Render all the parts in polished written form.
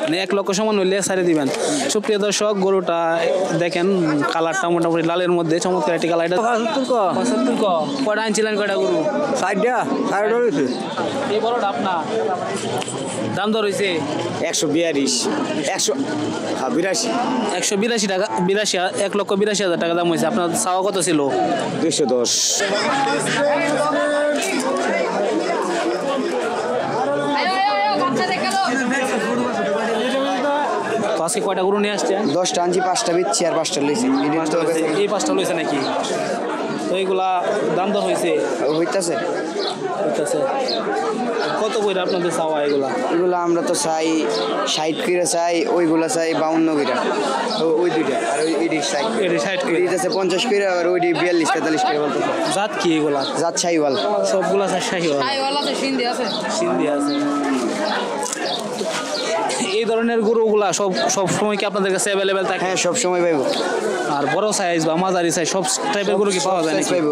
মানে 1 লক্ষ সমান হইলে ছাড়ে দিবেন। সুপ্রিয় দর্শক, গরুটা দেখেন কালারটা মোটামুটি লালের মধ্যে চমৎকার একটি কালার। এটা 75 কয়টা আনছিলেন, কয়টা গরু? 60টা হয়েছে। এই বড়টা আপনার দাম দর হয়েছে 142 182 182 টাকা, 1,82,000 টাকা দাম হয়েছে। আপনার চাওয়া কত ছিল? 210। তো আজকে কয়টা গরু নিয়ে আসছেন? 10টা আনছি, 5টা বেচছি আর 5টা লইছি। এই 5টা লইছে নাকি? তো এইগুলা দাম দর হয়েছে হইতাছে। কত করে আপনাদের চাওয়া এগুলা? এগুলো আমরা তো চাই 60 করে চাই, ওইগুলা চাই 52 করে। ওই দুইটা আর ওই 60 করে দিতেছে 50 করে, আর ওই 42 43 করে বলতেছে। জাত কি এগুলা? জাত শাহিওয়াল। সবগুলা শাহিওয়াল। সিন্ধি আছে। এই ধরনের গরুগুলা সব সময় কি আপনাদের কাছে অ্যাভেলেবেল থাকে? হ্যাঁ, সব সময় পাইবো। আর বড় সাইজ বা মাঝারি সাইজ সব টাইপের গরু কি পাওয়া যায় নাকি? পাইবো।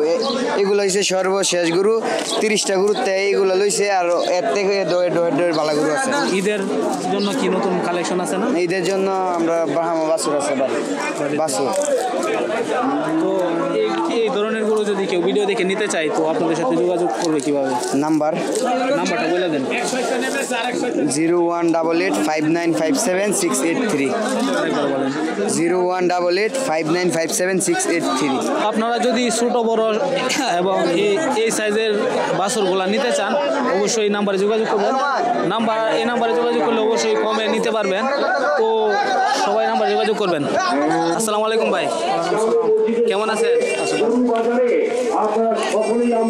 এগুলো হইছে সর্বশেষ গরু, 30টা গরুতে এইগুলো লইছে, আর এর থেকে ডয়ের ভালো গরু আছে। ঈদের জন্য কি নতুন কালেকশন আছে না? ঈদের জন্য আমরা বাহামা বাছুর আছে বাছুর। তো এই ধরনের গরু যদি কেউ ভিডিও দেখে নিতে চায় তো আপনাদের সাথে যোগাযোগ করবে কিভাবে? নাম্বারটা বলে দেন। 01885957 683। আপনারা যদি ছোট বড় এবং এই সাইজের বাছুরগুলা নিতে চান অবশ্যই এই নাম্বারে যোগাযোগ করবেন। এই নাম্বারে যোগাযোগ করলে অবশ্যই কমে নিতে পারবেন। তো সবাই নাম্বারে যোগাযোগ করবেন। আসসালামু আলাইকুম ভাই, কেমন আছেন?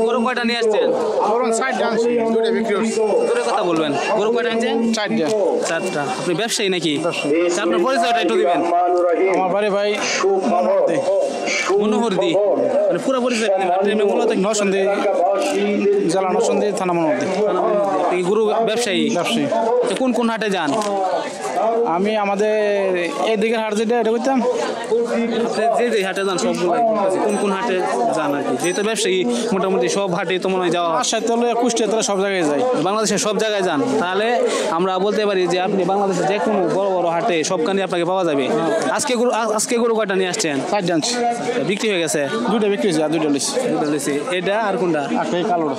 গরু কয়টা নিয়ে আসছেন? দূরে কথা বলবেন। গরু কয়টা আনছেন? 4টা। আপনি ব্যবসায়ী নাকি? আপনার পরিচয়টা একটু দিবেন। আমার বাড়ি ভাই মনোহরদি, মানে পুরো পরিচয় মূলত নরসিংদী জেলা, নরসিংদী থানা মনোহরদি। আপনি গরু ব্যবসায়ী? তো কোন হাটে যান? আমি আমাদের এই দিকের হাট যেটা এটা করতাম। যে হাটে যান সবগুলো কোন হাটে যান আর কি? যেহেতু ব্যবসায়ী মোটামুটি সব হাটে তো মনে হয় যাওয়া হয়। রাজশাহী, কুষ্টিয়া, সব জায়গায় যাই। বাংলাদেশের সব জায়গায় যান, তাহলে আমরা বলতে পারি যে আপনি বাংলাদেশের যে কোনো বড় বড় হাটে সবখানে আপনাকে পাওয়া যাবে। আজকে গরু কয়টা নিয়ে আসছেন? 4টা আনছি। বিক্রি হয়ে গেছে? 2টা বিক্রি হয়েছে আর 2টা লইছি। এটা আর কোনটা? এই কালোটা।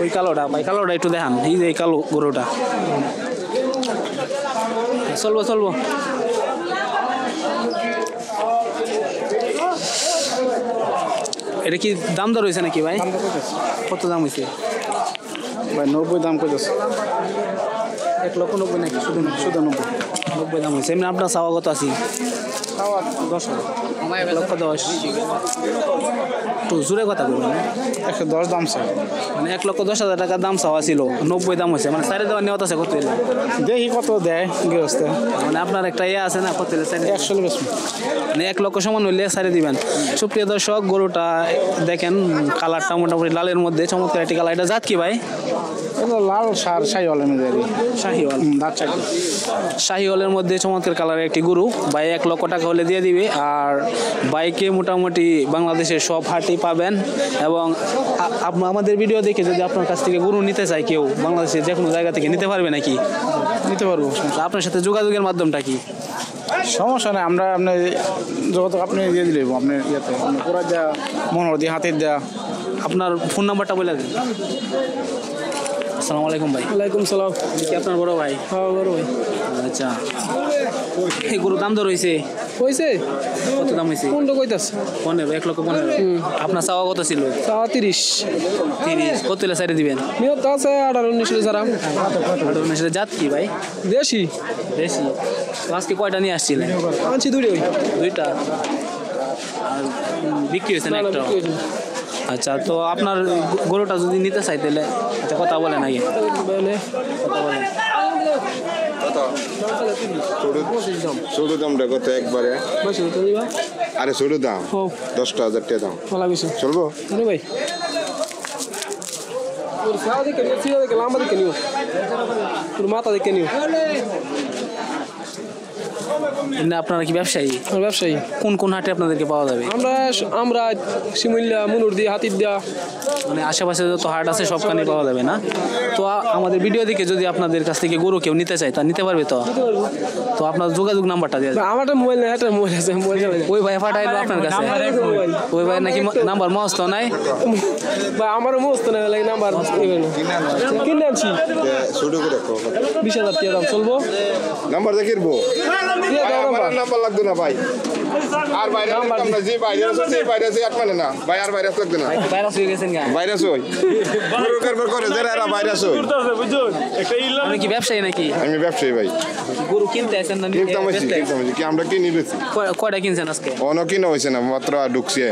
ওই কালোটা ভাই, কালোটা একটু দেখান। এই যে এই কালো গরুটা। চলবো এটা কি দাম দর হয়েছে নাকি ভাই? কত দাম হয়েছে ভাই? 90 দাম কইতেছে। 1,90,000 নাকি? শুধু 90 দাম হয়েছে। এমনি আপনার চাওয়া কত আছে? 10,000। 1,10,000। একটু জোরে কথা বলবেন। 110 দাম চাই। মানে 1,10,000 টাকা দাম চাওয়া ছিল, 90 দাম হয়েছে। মানে সাইডে দেওয়ার নিয়ত আছে কত? দেখি কত দেয় গৃহস্থ। মানে আপনার একটা আছে না কত? 100 বেশি। মানে 1 লক্ষ সমান হইলে ছাড়ে দিবেন। সুপ্রিয় দর্শক, গরুটা দেখেন কালারটা মোটামুটি লালের মধ্যে চমৎকার একটি কালার। এটা জাত কি ভাই? লাল সার শাহিওয়ালের মধ্যে। শাহিওয়াল। শাহিওয়ালের মধ্যে চমৎকার কালারের একটি গরু ভাই 1 লক্ষ টাকা হলে দিয়ে দিবে। আর বাইকে মোটামুটি বাংলাদেশের সব হাটই পাবেন। এবং আমাদের ভিডিও দেখে যদি আপনার কাছ থেকে গরু নিতে চায় কেউ, বাংলাদেশের যে কোনো জায়গা থেকে নিতে পারবে নাকি? নিতে পারবো। আপনার সাথে যোগাযোগের মাধ্যমটা কি? সমস্যা নেই, আমরা আপনার যত আপনি দিয়ে দিলে আপনার ইয়েতে পুরা দেওয়া মনোহর দিয়ে হাতের দেওয়া। আপনার ফোন নাম্বারটা বলে দিন। আসসালামু আলাইকুম ভাই। ওয়ালাইকুম সালাম। কি আপনার বড় ভাই? হ্যাঁ, বড় ভাই। আচ্ছা, এই গরুর দাম দর হয়েছে? কত দাম হয়েছে? 15 কইতাছে। 15, 1,15,000। আপনার চাওয়া কত ছিল? 30। কত হলে সাইডে দিবেন? নিয়ত আছে 18-19 সারাম। 18-19 জাত কি ভাই? দেশি। তো আজকে কয়টা নিয়ে আসছিলেন? আনছি 2টা। আর বিক্রি হয়েছে না একটা? আচ্ছা, তো আপনার গরুটা যদি নিতে চাই তাহলে একটা কথা বলেন আগে। কথা বলেন। ছোট দামটা কত একবারে? আরে ছোট দাম 10,000 টাকা দাম চলবো ভাই। মাথা দেখে নিও। এমনি আপনারা কি ব্যবসায়ী? ব্যবসায়ী। কোন কোন হাটে আপনাদেরকে পাওয়া যাবে? আমরা শিমুলিয়া, মুনুরদি, হাতিরদিয়া, মানে আশেপাশে যত হাট আছে সবখানে পাওয়া যাবে না? তো আমাদের ভিডিও দেখে যদি আপনাদের কাছ থেকে গরু কেউ নিতে চায় তা নিতে পারবে তো? তো আপনার যোগাযোগ নাম্বারটা দিয়ে দেন। আমার মোবাইল নেই, একটা মোবাইল আছে, মোবাইল চালাই। ওই ভাই পাঠাইলো আপনার কাছে? ওই ভাই নাকি নাম্বার মস্ত নাই? বা আমারও মস্ত না লাগে নাম্বার কিনে আনছি। ছোট করে 20,000 টাকা দাম চলবো। নাম্বার দেখিরবো নাম্বার লাগবে না ভাই। আর বাইরে আমরা যে বাইরে আছে সেই বাইরে আছে আট মানে না ভাই, আর বাইরে লাগবে না। ভাইরাস হয়ে গেছেন গা? ভাইরাস হই গরু কারবার করে যারা এরা ভাইরাস হই। আপনি কি ব্যবসায়ী নাকি? আমি ব্যবসায়ী ভাই। গরু কিনতে আসেন না? কিনতাম কি আমরা কিনি বেশি। কয়টা কিনছেন আজকে? অনেক কিনা হয়েছে না, মাত্র ঢুকছে।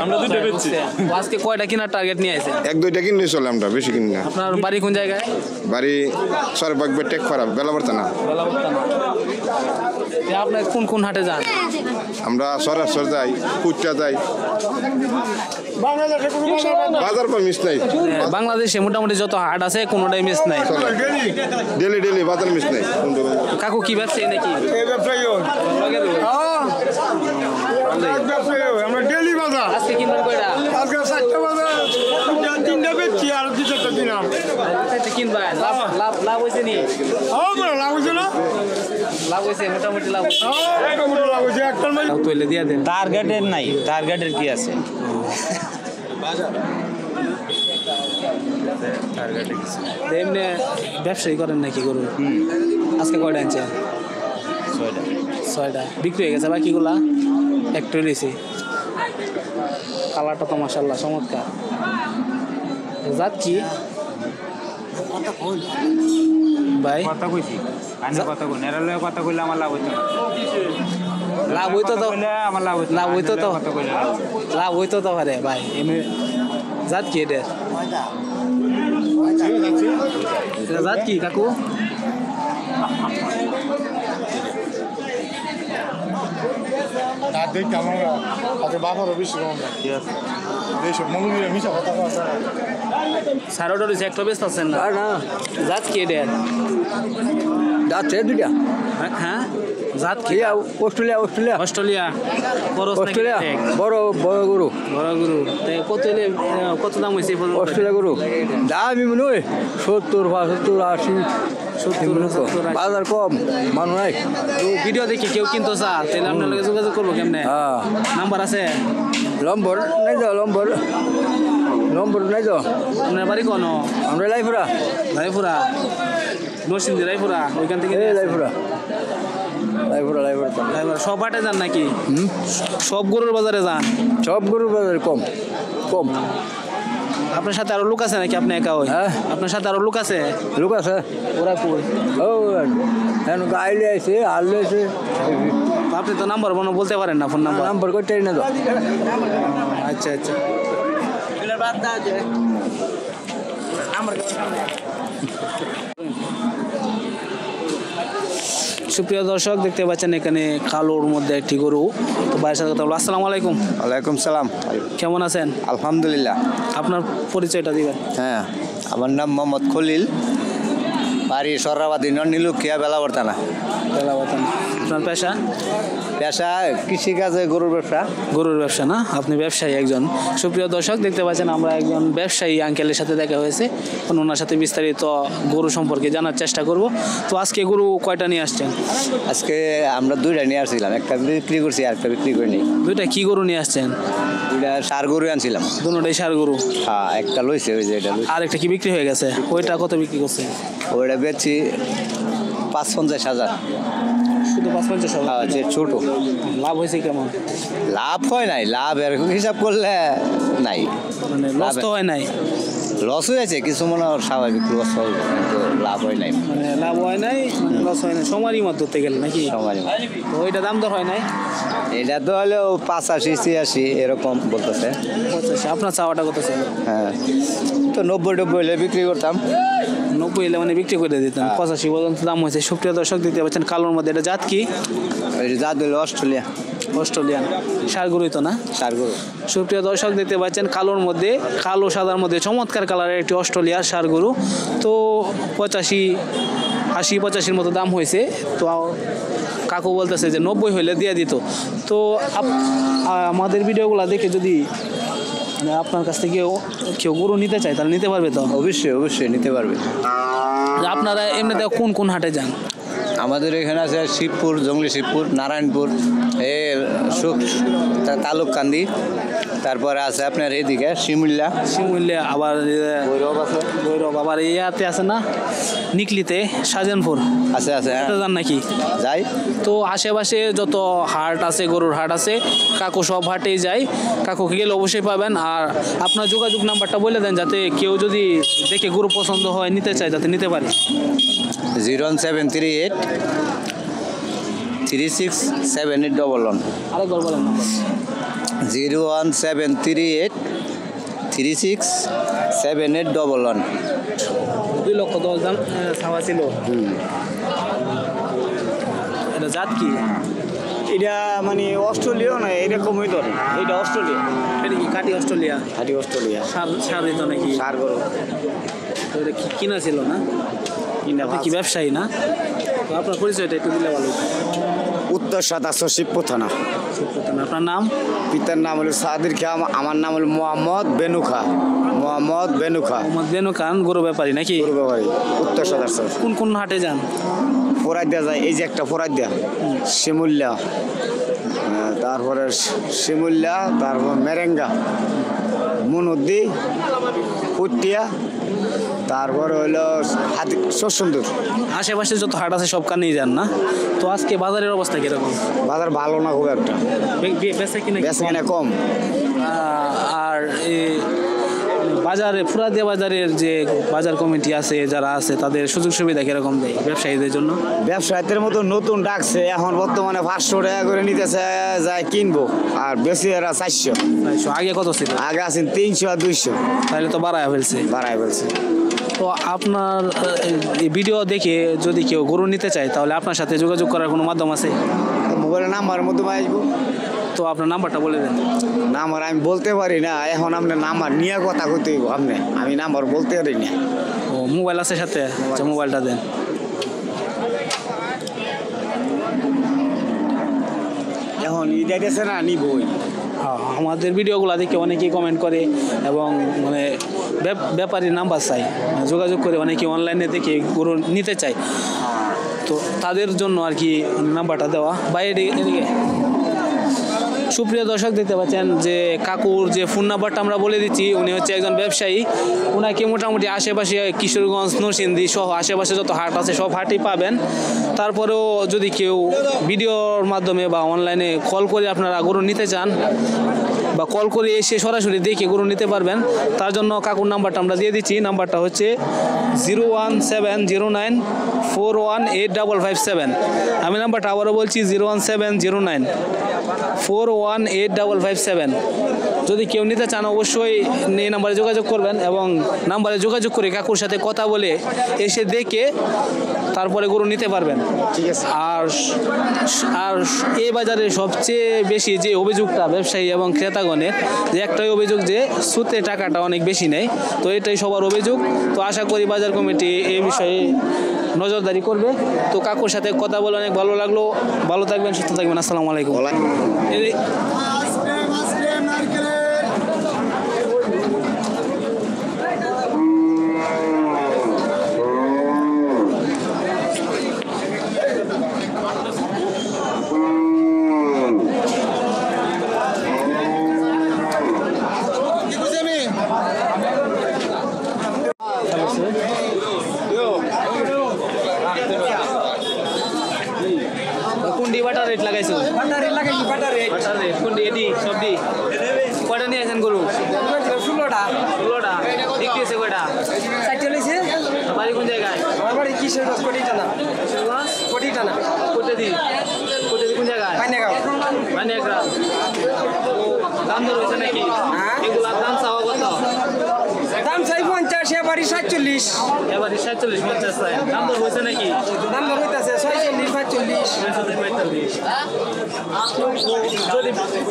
আজকে কয়টা কিনার টার্গেট নিয়ে আসেন? 1-2টা কিনলে চলে, আমরা বেশি কিনি না। আপনার বাড়ি কোন জায়গায়? বাড়ি সরবাগবে টেক ফারা বেলাবর্তা না। আপনার কোন কোন হাটে যান? আমরা সরাসর যাই, কুচটা যাই, বাজার পর মিস নাই। বাংলাদেশে মোটামুটি যত হাট আছে কোনোটাই মিস নাই। ডেলি ডেলি বাজার মিস নাই। কাকু কি ব্যবসায়ী নাকি? আমরা ডেলি বাজার আজকে কিনবেন কয়টা? আজকে 4টা বাজার 3টা বেচছি আর 2-4টা দিলাম। কিনবেন? লাভ হয়েছে নি? লাভ হয়েছে না? লাভ হয়েছে, মোটামুটি লাভ হয়েছে। মোটামুটি লাভ হয়েছে, একটা তৈলে দিয়ে দেন। টার্গেটের নাই, টার্গেটের কি আছে? এমনি ব্যবসায়ী করেন নাকি গরু? আজকে কয়টা আনছেন? 6টা। বিক্রি হয়ে গেছে বাকিগুলা? একটু নিয়েছি। কালারটা তো মাশাআল্লাহ চমৎকার। জাত কি ভাই? কথা কইছি, আমি কথা কই, নেরালে কথা কইলে আমার লাভ হইতো না। লাভ হইতো তো, আমার লাভ হইতো, লাভ হইতো তো, কথা কইলে লাভ হইতো তো পারে ভাই। এমনি জাত কি এটা? এটা জাত কি কাকু? দেখি আমার আগে বাবারও বেশি কম না। এইসব মৌলবীরা মিশা কথা কথা সারোটা রয়েছে, একটা ব্যস্ত আছেন না? জাত কি এটা? যাচ্ছে 2টা। হ্যাঁ, জাত কি? Australia Australia Australia. খরচ নাকি অস্ট্রেলিয়া অনেক? বড় বড় গরু, বড় গরু। তাই কত দাম হয়েছে? অস্ট্রেলিয়া গরু দামই মনে হয় 70, 75, 80, 70, বাজার কম, মানুষ নাই। ভিডিও দেখি কেউ কিনতো চা, তাহলে আপনার লগে যোগাযোগ করবো কেমনে? হ্যাঁ, নাম্বার আছে? লম্বর নাই তো, লম্বর নাই তো। আপনার বাড়ি কোন? আমরা লাইফরা রায়পুরা, নরসিংদী রায়পুরা, ওইখান থেকে নিয়ে আসেন? লাইফরা লাইফরা লাইফরা রায়পুরা। সব হাটে যান নাকি? সব গরুর বাজারে যান? সব গরুর বাজার কম কম। আপনার সাথে আরো লোক আছে নাকি আপনি একা? ওই হ্যাঁ, আপনার সাথে আরো লোক আছে? লোক আছে। ওরা কই? ও আইলে আছে, আললে আছে। আপনি তো নাম্বার বলতে পারেন না, ফোন নাম্বার? নাম্বার করতে না তো। আচ্ছা আচ্ছা। সুপ্রিয় দর্শক, দেখতে পাচ্ছেন এখানে কালোর মধ্যে একটি গরু। তো ভাইয়ের সাথে কথা বলবো। আসসালামু আলাইকুম। ওয়ালাইকুম সালাম। কেমন আছেন? আলহামদুলিল্লাহ। আপনার পরিচয়টা দিবেন? হ্যাঁ, আমার নাম মোহাম্মদ খলিল, বাড়ি সরাবাদী নীলুখিয়া বেলাবর্তানা। আপনার পেশা? পেশা কৃষিকাজে, গরুর ব্যবসা। গরুর ব্যবসা না? আপনি ব্যবসায়ী একজন। সুপ্রিয় দর্শক, দেখতে পাচ্ছেন আমরা একজন ব্যবসায়ী আঙ্কেলের সাথে দেখা হয়েছে। ওনার সাথে বিস্তারিত গরু সম্পর্কে জানার চেষ্টা করব। তো আজকে গরু কয়টা নিয়ে আসছেন? আজকে আমরা 2টা নিয়ে আসছিলাম, একটা বিক্রি করছি আর একটা বিক্রি করিনি। 2টা কি গরু নিয়ে আসছেন? 2টা সার গরু আনছিলাম। দুটোটাই ষাঁড় গরু? হ্যাঁ, একটা লইছে, ওই যে এটা লইছে। আর একটা কি বিক্রি হয়ে গেছে? ওইটা কত বিক্রি করছে? ওইটা বেচছি 5-50 হাজার। শুধু 5-50 হাজার? হ্যাঁ, যে ছোট। লাভ হয়েছে কেমন? লাভ হয় নাই, লাভ এরকম হিসাব করলে নাই, মানে লস তো হয় নাই? লস হয়েছে কিছু, মনে হয় স্বাভাবিক লস হয়, কিন্তু লাভ হয় নাই। মানে লাভ হয় নাই, মানে লস হয় নাই, সমারই মত ধরতে গেলে নাকি? সমারই। তো ওইটা দাম দর হয় নাই? এটা তো হলেও 85-86 এরকম বলতেছে। 85। আপনার চাওয়াটা কত ছিল? হ্যাঁ, তো 90-90 হলে বিক্রি করতাম। 90 এলে মানে বিক্রি করে দিতাম। 85 পর্যন্ত দাম হয়েছে। সুপ্রিয় দর্শক, দেখতে পাচ্ছেন কালোর মধ্যে। এটা জাত কি? জাত হলো অস্ট্রেলিয়া। অস্ট্রেলিয়ান ষাঁড় গরুই তো না? ষাঁড় গরু। সুপ্রিয় দর্শক, দেখতে পাচ্ছেন কালোর মধ্যে, কালো সাদার মধ্যে চমৎকার কালারের একটি অস্ট্রেলিয়ার ষাঁড় গরু। তো 85-80-85 মতো দাম হয়েছে। তো কাকু বলতেছে যে 90 হইলে দিয়ে দিত। তো আমাদের ভিডিওগুলো দেখে যদি মানে আপনার কাছ থেকে কেউ গরু নিতে চায় তাহলে নিতে পারবে তো? অবশ্যই নিতে পারবে। আপনারা এমনিতে কোন কোন হাটে যান? আমাদের এখানে আছে শিবপুর, জঙ্গলি শিবপুর, নারায়ণপুর, তালুককান্দি, তারপরে আছে আপনার এদিকে শিমুল্লা, আবার ভৈরব আছে, ভৈরব, আবার ইয়াতে আছে না নিকলিতে শাহজাহানপুর আছে যান নাকি? যাই। তো আশেপাশে যত হাট আছে, গরুর হাট আছে, কাকু সব হাটেই যায়। কাকুকে গেলে অবশ্যই পাবেন। আর আপনার যোগাযোগ নাম্বারটা বলে দেন যাতে কেউ যদি দেখে গরু পছন্দ হয় নিতে চায় যাতে নিতে পারে। 01738 367811। আরেকবার বলেন নাম্বার। 01738 367811। 2,10,000 দাম চাওয়া ছিল। এটা জাত কি? এটা মানে অস্ট্রেলিয়া না, এরকমই ধরে। এটা অস্ট্রেলিয়া, এটা কি কাটি অস্ট্রেলিয়া? খাঁটি অস্ট্রেলিয়া। সার দিত নাকি? সার গরু তো এটা কিনা ছিল না? আপনি কি ব্যবসায়ী না? তো আপনার পরিচয়টা একটু দিলে ভালো হতো। উত্তর সাতাশো শিবপুর থানা। আপনার নাম? পিতার নাম হলো সাদির খান, আমার নাম হলো মোহাম্মদ বেনু খান। মোহাম্মদ বেনু খান গরু ব্যাপারী নাকি? গরু ব্যাপারী, উত্তর সাতাশো। কোন কোন হাটে যান? ফোরাই দেওয়া যায়, এই যে একটা ফোরাই দেয়া, শিমুল্লা, তারপরে শিমুল্লা, তারপর মেরেঙ্গা, মনুদ্দি, পুটিয়া, তারপরে হইলো সুন্দর। আশেপাশে যত হাট আছে সব কানেই যান না? তো আজকে বাজারের অবস্থা কিরকম? বাজার ভালো না খুব একটা, বেচা কিনা কম। আর বাজারে ফুরাদিয়া বাজারের যে বাজার কমিটি আছে যারা আছে তাদের সুযোগ সুবিধা কিরকম দেয় ব্যবসায়ীদের জন্য? ব্যবসায়ীদের মতো নতুন ডাকছে, এখন বর্তমানে 500 টাকা করে নিতেছে, যায় কিনবো, আর বেশি এরা 400। আগে কত ছিল? আগে আছেন 300 আর 200। তাহলে তো বাড়ায় ফেলছে। তো আপনার ভিডিও দেখে যদি কেউ গরু নিতে চায় তাহলে আপনার সাথে যোগাযোগ করার কোনো মাধ্যম আছে? মোবাইলের নাম্বার মতো আসবো। তো আপনার নাম্বারটা বলে দেন। নাম্বার আমি বলতে পারি না, এখন আপনার নাম্বার নিয়ে কথা কইতে হইব। আমি নাম্বার বলতে পারি না। ও মোবাইল আছে সাথে? আচ্ছা মোবাইলটা দেন। এখন ইদাইতেছে না, নিবই। আমাদের ভিডিওগুলো দেখে অনেকেই কমেন্ট করে এবং মানে ব্যাপারীর নাম্বার চাই, যোগাযোগ করে অনেকে অনলাইনে দেখে গরু নিতে চায়। তো তাদের জন্য আর কি নাম্বারটা দেওয়া। বাইরে এদিকে সুপ্রিয় দর্শক দেখতে পাচ্ছেন যে কাকুর যে ফোন নাম্বারটা আমরা বলে দিচ্ছি, উনি হচ্ছে একজন ব্যবসায়ী। ওনাকে মোটামুটি আশেপাশে কিশোরগঞ্জ, নরসিংদী সহ আশেপাশে যত হাট আছে সব হাটই পাবেন। তারপরেও যদি কেউ ভিডিওর মাধ্যমে বা অনলাইনে কল করে আপনারা গরু নিতে চান বা কল করে এসে সরাসরি দেখে গরু নিতে পারবেন, তার জন্য কাকুর নাম্বারটা আমরা দিয়ে দিচ্ছি। নাম্বারটা হচ্ছে 01709 4185557। আমি নাম্বারটা আবারও বলছি 01709 4185557। যদি কেউ নিতে চান অবশ্যই এই নাম্বারে যোগাযোগ করবেন এবং নাম্বারে যোগাযোগ করে কাকুর সাথে কথা বলে এসে দেখে তারপরে গরু নিতে পারবেন। ঠিক আছে। আর এই বাজারে সবচেয়ে বেশি যে অভিযোগটা ব্যবসায়ী এবং ক্রেতাগণের, যে একটাই অভিযোগ যে সুতে টাকাটা অনেক বেশি নেয়। তো এটাই সবার অভিযোগ। তো আশা করি বাজার কমিটি এই বিষয়ে নজরদারি করবে। তো কাকুর সাথে কথা বলে অনেক ভালো লাগলো। ভালো থাকবেন, সুস্থ থাকবেন। আসসালামু আলাইকুম। কোনটি বাটার রেট লাগাইছো? বাটার রেট কোনটি? এটি সবটি কয়টা নিয়ে আসেন গরু? 16টা। বিক্রি হয়েছে কয়টা? 4টা লইছে। বাড়ি কোন জায়গায়? আমার বাড়ি কিশোরগঞ্জ, কোটিটানা। কোটি কোন জায়গায়? মানিয়াগ্রাম। দাম দর হয়েছে নাকি? এগুলার দাম চাওয়া কত? দাম চাই 50, এবারই 47 এবারে 47 50 চাই দাম দর হইছে নাকি নাম্বার হইতাছে 46 45 যদি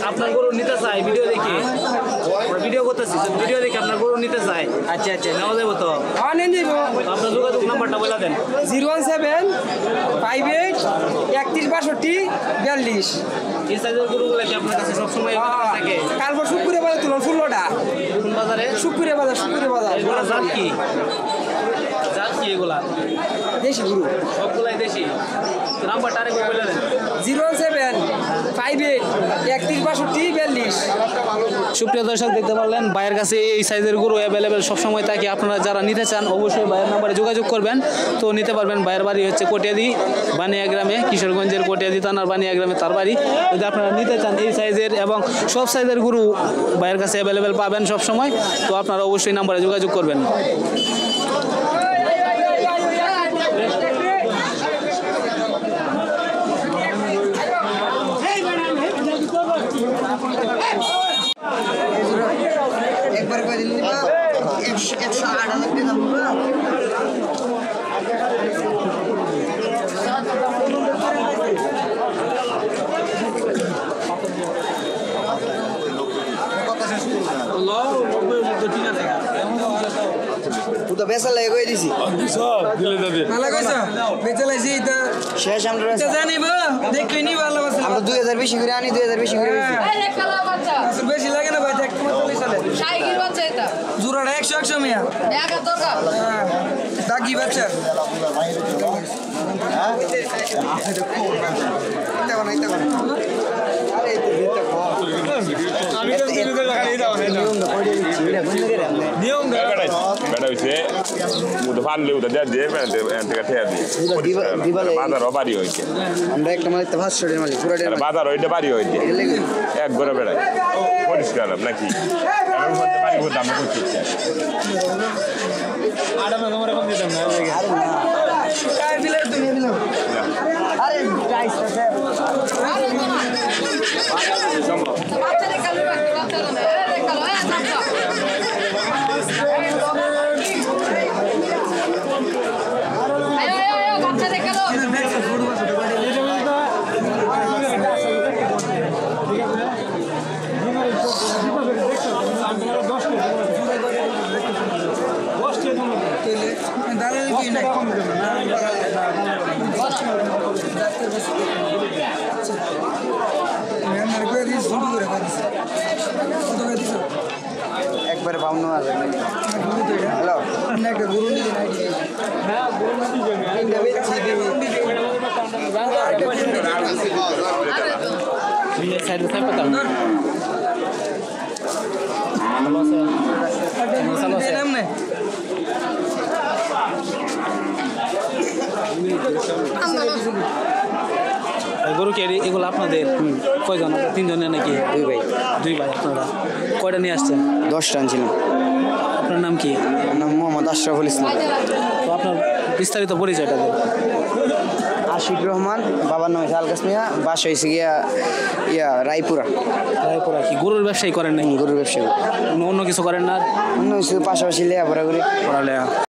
আপনার গরু নিতে চাই ভিডিও দেখে ভিডিও করতেছি ভিডিও দেখে আপনার গরু নিতে চাই আচ্ছা আচ্ছা নেওয়া যাবে তো আনেন দিব আপনার যোগাযোগ নাম্বারটা বলে দেন 017 58 31 62 42 এই সাইজের গরুগুলো কি আপনার কাছে সবসময় থাকে কালকে শুক্রবার বাজার তুলন 16টা কোন বাজারে শুক্রবার বাজার এগুলা জাত কি এগুলা দেশি গুরু সবগুলাই দেশি নাম্বারটা আরেকবার বলে দেন 07 58 31 62 42 সুপ্রিয় দর্শক দেখতে পারলেন ভাইয়ের কাছে এই সাইজের গরু অ্যাভেলেবেল সবসময় থাকে আপনারা যারা নিতে চান অবশ্যই ভাইয়ের নাম্বারে যোগাযোগ করবেন তো নিতে পারবেন ভাইয়ের বাড়ি হচ্ছে কটিয়াদি বানিয়া গ্রামে কিশোরগঞ্জের কটিয়াদি থানার বানিয়া গ্রামে তার বাড়ি যদি আপনারা নিতে চান এই সাইজের এবং সব সাইজের গরু ভাইয়ের কাছে অ্যাভেলেবেল পাবেন সবসময় তো আপনারা অবশ্যই নাম্বারে যোগাযোগ করবেন একবার করে দিন 108 হাজার টাকা তো বেসা লাগে কই দিছি ভালো কইছো বেচে লাইছি এটা শেষ আমরা জানিব দেখলি নি ভালো আছে আমরা 2000 বেশি করে আনি 2000 বেশি করে দিছি বেশি লাগে না ভাই দেখ তোমার চলে শাইকির বাচ্চা এটা জোড়াটা 100 মিয়া এক দরকার দাগি বাচ্চা বেটা হইছে মুদে ফাললে উদা দিয়ে থেকে ঠেয়া দিয়ে বাজার বাড়ি হইছে আমরা একটা মালিক 500 টাকা মালিক পুরো টাকা বাজার ওইটা বাড়ি হইছে এক ঘরে বেড়াই পরিষ্কার নাকি আমি বলতে পারি দাম করছি আড়ামে তোমার কম দিতাম না কার দিলে তুমি দিলাম আরে প্রাইস আছে বাচ্চা দেখালো বাচ্চা না দেখালো আয় বাচ্চা দেখালো দাঁড়ালে কি না একবারে 52000 হ্যালো একটা গরু নিয়ে নাইটি সাইড সাইড পাতা গরু কে এগুলো আপনাদের কয়জন তিনজনের নাকি দুই ভাই আপনারা কয়টা নিয়ে আসছেন 10 টান ছিল আপনার নাম কি নাম মোহাম্মদ আশরাফুল ইসলাম তো আপনার বিস্তারিত পরিচয়টা দেন আশিক রহমান বাবার নাম হচ্ছে আলকাস মিয়া বাসা হয়েছে গিয়া রায়পুরা কি গরুর ব্যবসায়ী করেন নাকি গরুর ব্যবসা অন্য কিছু করেন না অন্য কিছু পাশাপাশি লেয়াপড়া করি পড়ালেখা